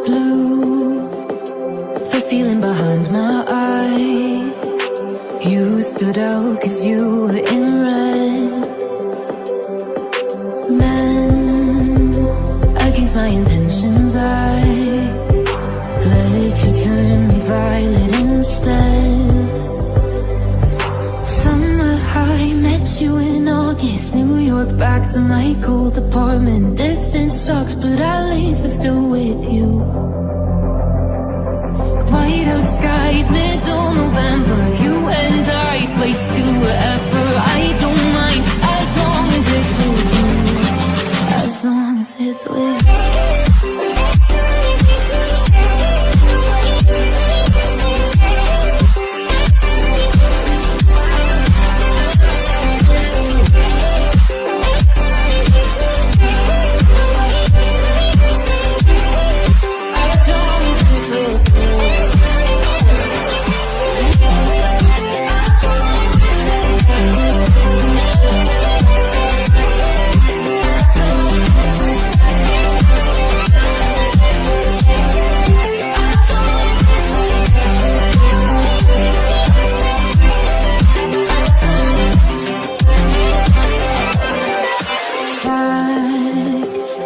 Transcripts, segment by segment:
Blue, the feeling behind my eyes. You stood out 'cause you were in red. Men, against my intentions, I let you turn me violet instead. Summer high, met you in August. New York, back to my cold apartment. Distance sucks, but at least I'm still with you. White out skies, middle November. You and I, flights to wherever. I don't mind, as long as it's with you. As long as it's with you.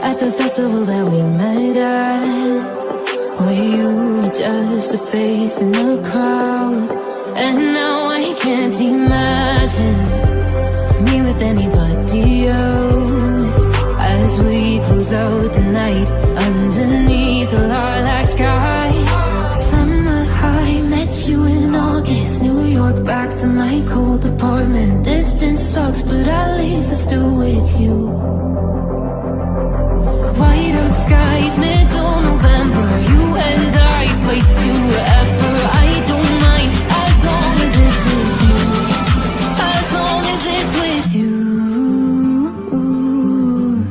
At the festival that we met at, where you were just a face in the crowd, and now I can't imagine